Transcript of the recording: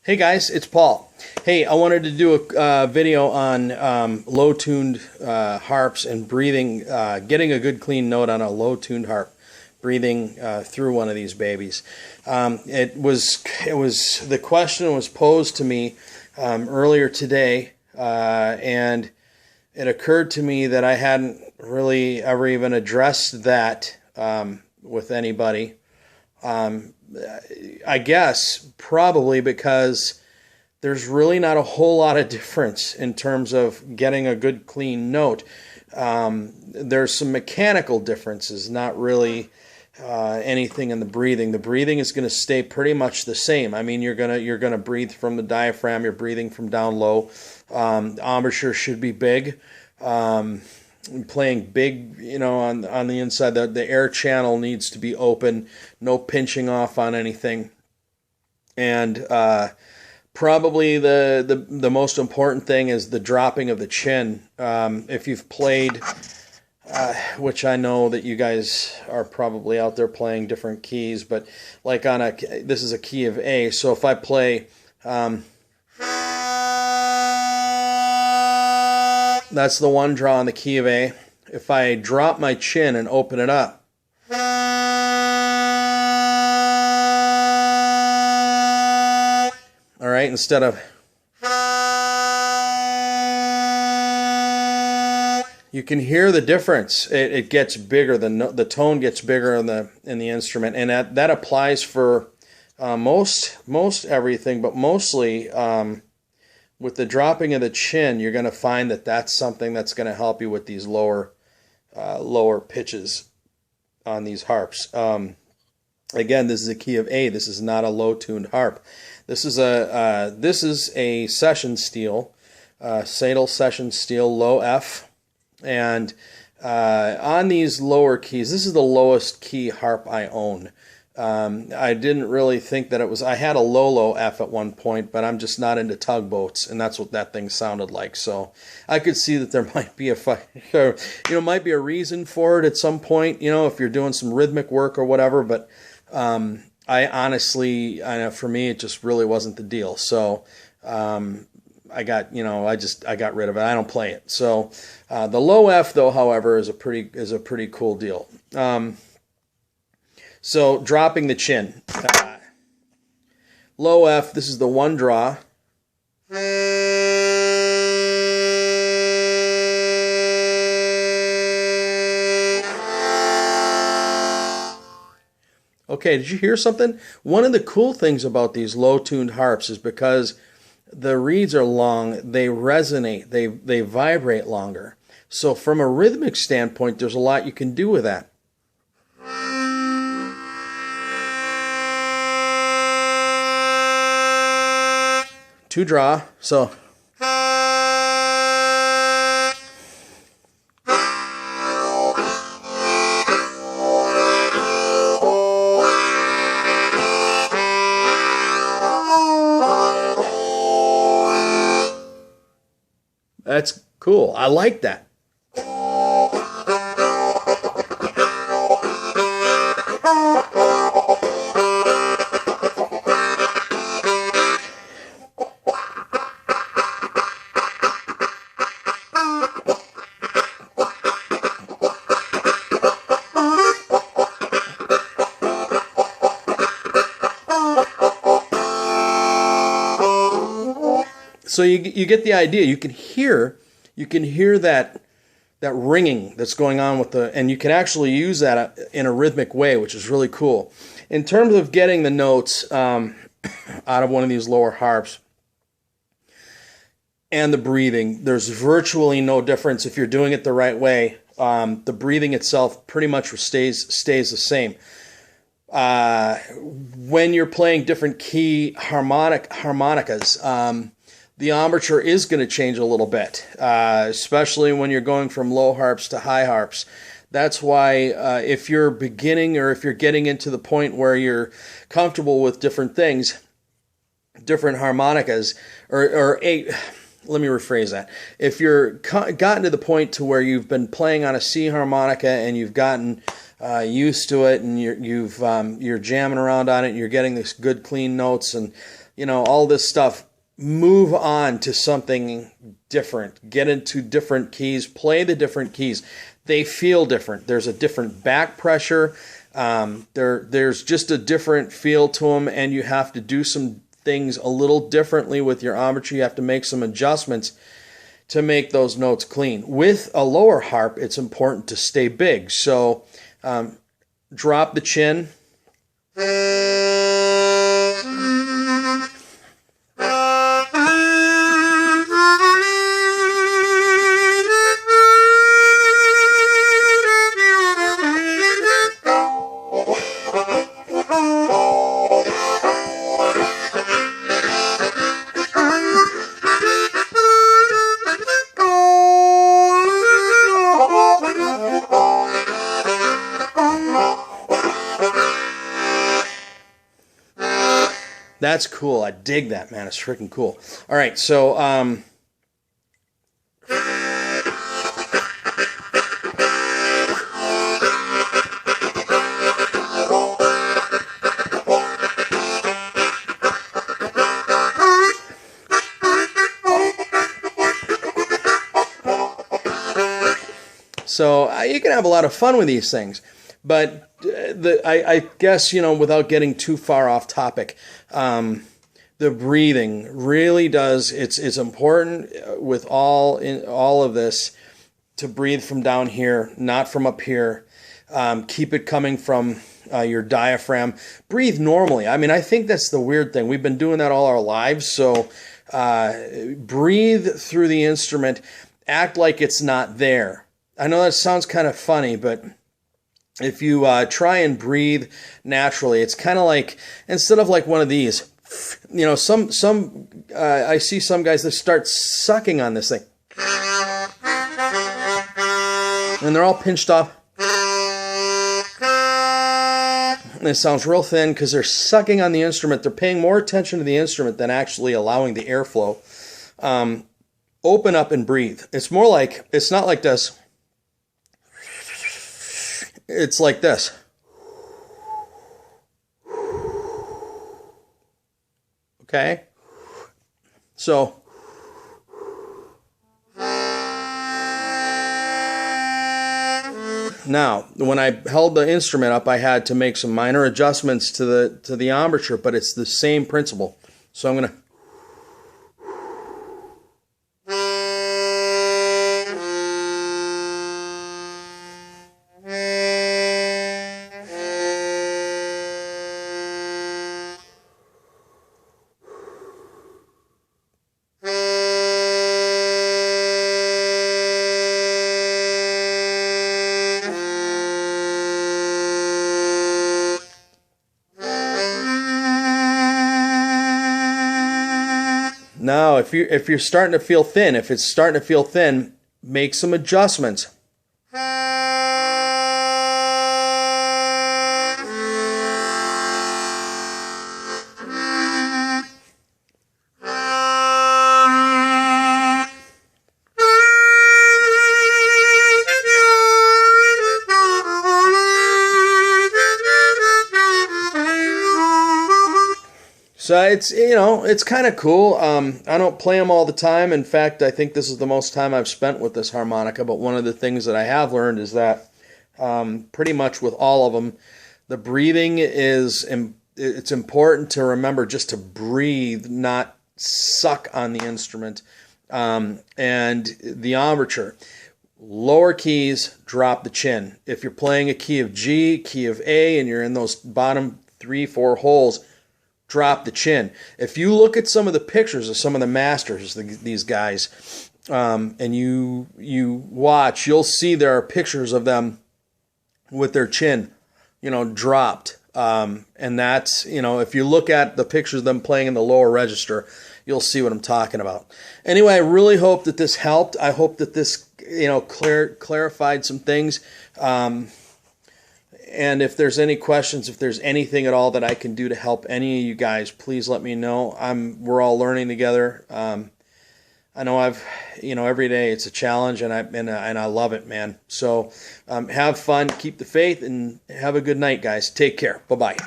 Hey guys, it's Paul. Hey, I wanted to do a video on low-tuned harps and breathing, getting a good clean note on a low-tuned harp, breathing through one of these babies. The question was posed to me earlier today, and it occurred to me that I hadn't really ever even addressed that with anybody. I guess probably because there's really not a whole lot of difference in terms of getting a good clean note. There's some mechanical differences, not really anything in the breathing. The breathing is going to stay pretty much the same. I mean, you're gonna breathe from the diaphragm. You're breathing from down low. Embouchure should be big. Playing big, on the inside, the air channel needs to be open, no pinching off on anything, and probably the most important thing is the dropping of the chin. If you've played, which I know that you guys are probably out there playing different keys, but like this is a key of A, so if I play. That's the one draw on the key of A. If I drop my chin and open it up, all right, instead of, you can hear the difference. It gets bigger. The tone gets bigger in the instrument, and that applies for most everything, but mostly. With the dropping of the chin, you're going to find that that's something that's going to help you with these lower pitches on these harps. Again, this is a key of A. This is not a low-tuned harp. This is a session steel, Sadel session steel, low F, and on these lower keys, this is the lowest key harp I own. I didn't really think that it was. I had a low F at one point, but I'm just not into tugboats, and that's what that thing sounded like. So I could see that there might be might be a reason for it at some point. If you're doing some rhythmic work or whatever. But I honestly, for me, it just really wasn't the deal. So I got rid of it. I don't play it. So the low F, though, however, is a pretty cool deal. So dropping the chin. Low F, this is the one draw. Okay, did you hear something? One of the cool things about these low-tuned harps is because the reeds are long, they resonate, they vibrate longer. So from a rhythmic standpoint, there's a lot you can do with that. Two draw, so that's cool. I like that. So you get the idea. You can hear that ringing that's going on with and you can actually use that in a rhythmic way, which is really cool. In terms of getting the notes out of one of these lower harps and the breathing, there's virtually no difference if you're doing it the right way. The breathing itself pretty much stays the same. When you're playing different key harmonicas, the embouchure is going to change a little bit, especially when you're going from low harps to high harps. That's why if you're beginning or if you're getting into the point where you're comfortable with different things, different harmonicas, or let me rephrase that. If you're gotten to the point to where you've been playing on a C harmonica and you've gotten used to it, and you're jamming around on it, and you're getting these good clean notes, and all this stuff, move on to something different. Get into different keys. Play the different keys. They feel different. There's a different back pressure. There's just a different feel to them, and you have to do some things a little differently with your embouchure. You have to make some adjustments to make those notes clean. With a lower harp, it's important to stay big. So drop the chin. That's cool. I dig that, man. It's freaking cool. All right, so you can have a lot of fun with these things, but I guess, without getting too far off topic, the breathing really does. It's important with all of this to breathe from down here, not from up here. Keep it coming from your diaphragm. Breathe normally. I mean, I think that's the weird thing. We've been doing that all our lives. So breathe through the instrument. Act like it's not there. I know that sounds kind of funny, but if you try and breathe naturally, it's kind of like, instead of like one of these, I see some guys that start sucking on this thing, and they're all pinched off. And it sounds real thin because they're sucking on the instrument. They're paying more attention to the instrument than actually allowing the airflow. Open up and breathe. It's more like, it's not like this. It's like this. Okay? So, now, when I held the instrument up, I had to make some minor adjustments to the embouchure, but it's the same principle. So I'm going to Now, if you're starting to feel thin, if it's starting to feel thin, make some adjustments. So it's kind of cool. I don't play them all the time. In fact, I think this is the most time I've spent with this harmonica. But one of the things that I have learned is that pretty much with all of them, the breathing it's important to remember just to breathe, not suck on the instrument. And the embouchure, lower keys, drop the chin. If you're playing a key of G, key of A, and you're in those bottom 3-4 holes, drop the chin. If you look at some of the pictures of some of the masters, these guys, and you watch, you'll see there are pictures of them with their chin, dropped. And that's, if you look at the pictures of them playing in the lower register, you'll see what I'm talking about. Anyway, I really hope that this helped. I hope that this, clarified some things. And if there's any questions, if there's anything at all that I can do to help any of you guys, please let me know. We're all learning together. I know every day it's a challenge, and I love it, man. So have fun, keep the faith, and have a good night, guys. Take care. Bye-bye.